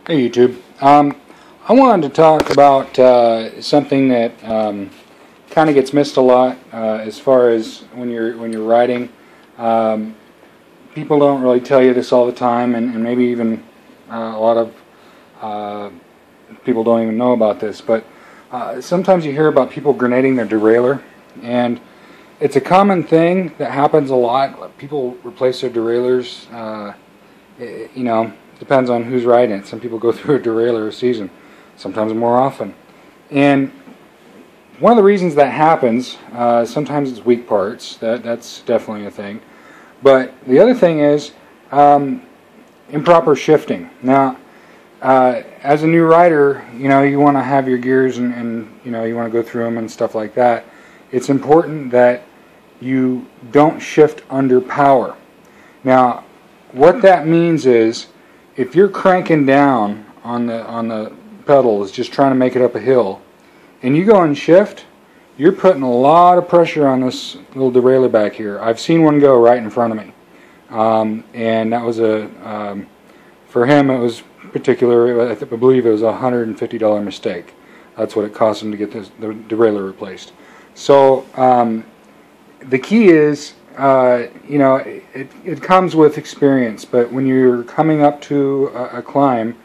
Hey YouTube. I wanted to talk about something that kind of gets missed a lot as far as when you're riding. People don't really tell you this all the time, and maybe even a lot of people don't even know about this. But sometimes you hear about people grenading their derailleur, and it's a common thing that happens a lot. People replace their derailleurs. Depends on who's riding it. Some people go through a derailleur a season, sometimes more often. And one of the reasons that happens, sometimes it's weak parts. That's definitely a thing. But the other thing is improper shifting. Now, as a new rider, you want to have your gears and you want to go through them and stuff like that. It's important that you don't shift under power. Now, what that means is, if you're cranking down on the pedals, just trying to make it up a hill, and you go and shift, you're putting a lot of pressure on this little derailleur back here. I've seen one go right in front of me, and that was for him it was particular. I believe it was a $150 mistake. That's what it cost him to get the derailleur replaced. So the key is, it comes with experience, but when you're coming up to a climb,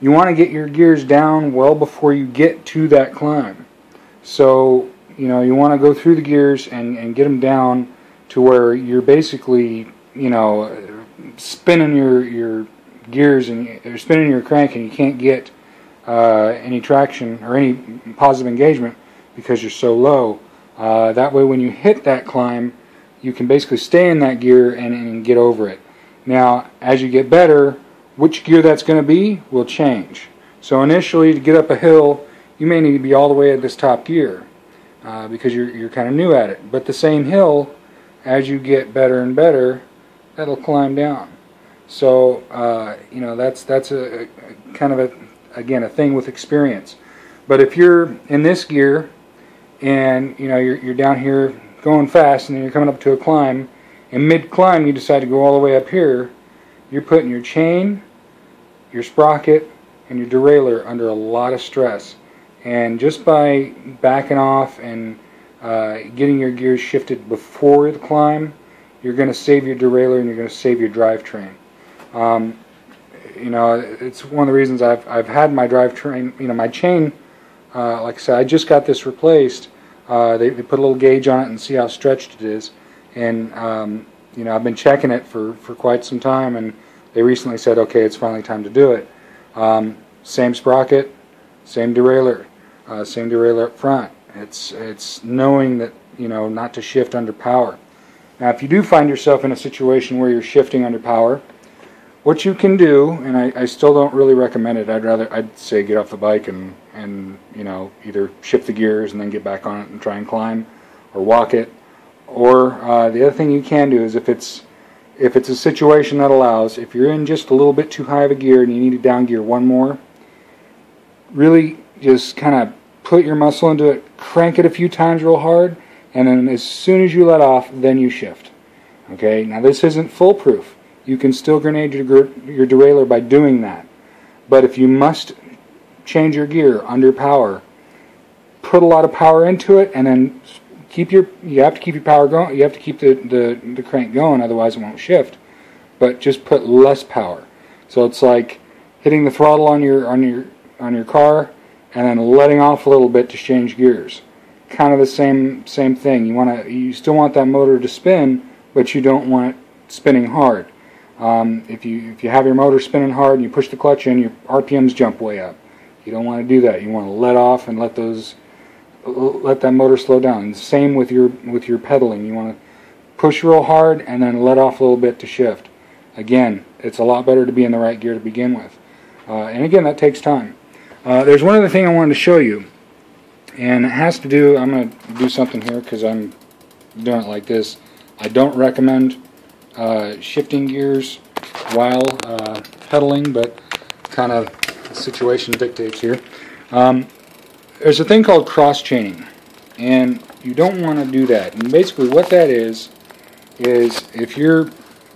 you want to get your gears down well before you get to that climb. So, you want to go through the gears and get them down to where you're basically, spinning your gears or spinning your crank, and you can't get any traction or any positive engagement because you're so low. That way when you hit that climb, you can basically stay in that gear and get over it. Now, as you get better, which gear that's going to be will change. So initially, to get up a hill, you may need to be all the way at this top gear because you're kind of new at it. But the same hill, as you get better and better, that'll climb down. So that's a kind of a thing with experience. But if you're in this gear and you're down here going fast, and then you're coming up to a climb, and mid-climb you decide to go all the way up here, you're putting your chain, your sprocket, and your derailleur under a lot of stress. And just by backing off and getting your gears shifted before the climb, you're going to save your derailleur and you're going to save your drivetrain. It's one of the reasons I've had my drivetrain, my chain, like I said, I just got this replaced. They put a little gauge on it and see how stretched it is, and I've been checking it for quite some time, and they recently said, okay, it's finally time to do it. Same sprocket, same derailleur up front. It's knowing that not to shift under power. Now, if you do find yourself in a situation where you're shifting under power, what you can do, and I still don't really recommend it. I'd say get off the bike and either shift the gears and then get back on it and try and climb, or walk it. Or the other thing you can do is if it's a situation that allows, if you're in just a little bit too high of a gear and you need to down gear one more, really just kind of put your muscle into it, crank it a few times real hard, and then as soon as you let off, then you shift. Okay, now this isn't foolproof. You can still grenade your derailleur by doing that. But if you must change your gear under power, put a lot of power into it, and then you have to keep your power going. You have to keep the crank going, otherwise it won't shift. But just put less power. So it's like hitting the throttle on your car and then letting off a little bit to change gears. Kind of the same thing. You still want that motor to spin, but you don't want it spinning hard. If you have your motor spinning hard and you push the clutch in, your RPMs jump way up. You don't want to do that. You want to let off and let that motor slow down. And same with your pedaling. You want to push real hard and then let off a little bit to shift. Again, it's a lot better to be in the right gear to begin with. And again, that takes time. There's one other thing I wanted to show you, and it has to do. I'm going to do something here because I'm doing it like this. I don't recommend shifting gears while pedaling, but kind of the situation dictates here. There's a thing called cross chaining, and you don't want to do that. And basically what that is if you're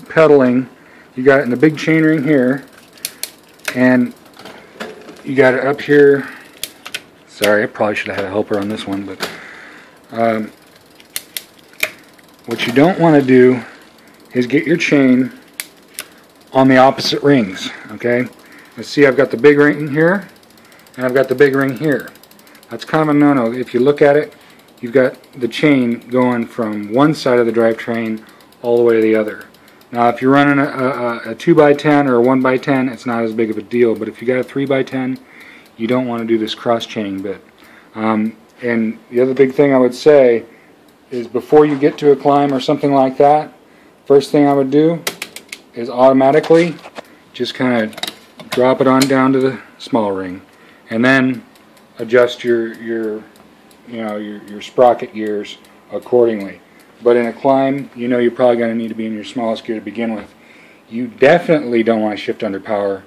pedaling, you got it in the big chain ring here, and you got it up here. Sorry, I probably should have had a helper on this one, but what you don't want to do is get your chain on the opposite rings, okay? Let's see, I've got the big ring here, and I've got the big ring here. That's kind of a no-no. If you look at it, you've got the chain going from one side of the drivetrain all the way to the other. Now, if you're running a 2x10 or a 1x10, it's not as big of a deal, but if you got a 3x10, you don't want to do this cross-chaining bit. And the other big thing I would say is before you get to a climb or something like that, first thing I would do is automatically just kind of drop it on down to the small ring, and then adjust your sprocket gears accordingly. But in a climb, you know you're probably going to need to be in your smallest gear to begin with. You definitely don't want to shift under power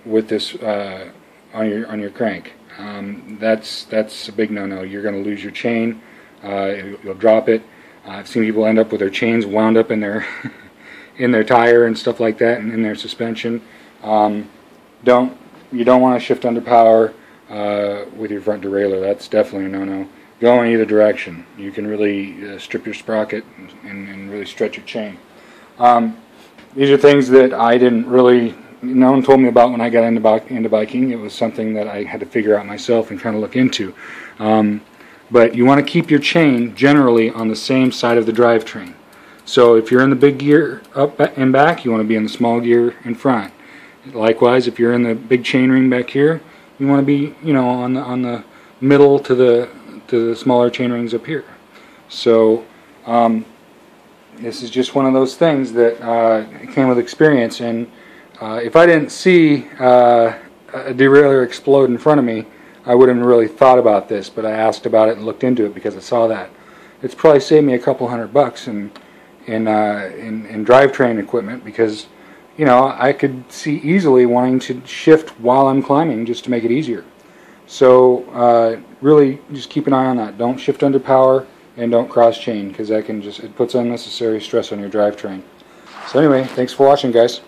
with this on your crank. That's a big no-no. You're going to lose your chain. You'll drop it. I've seen people end up with their chains wound up in their in their tire and stuff like that, and in their suspension. You don't want to shift under power with your front derailleur. That's definitely a no-no. Go in either direction. You can really strip your sprocket and really stretch your chain. These are things that I didn't really, no one told me about when I got into biking. It was something that I had to figure out myself and kind of look into. But you want to keep your chain generally on the same side of the drivetrain. So if you're in the big gear up and back, you want to be in the small gear in front. Likewise, if you're in the big chain ring back here, you want to be, on the middle to the smaller chain rings up here. So this is just one of those things that came with experience. And if I didn't see a derailleur explode in front of me, I wouldn't have really thought about this. But I asked about it and looked into it because I saw that. It's probably saved me a couple $100 in drivetrain equipment, because I could see easily wanting to shift while I'm climbing just to make it easier. So really just keep an eye on that. Don't shift under power and don't cross chain, because that can it puts unnecessary stress on your drivetrain. So anyway, thanks for watching, guys.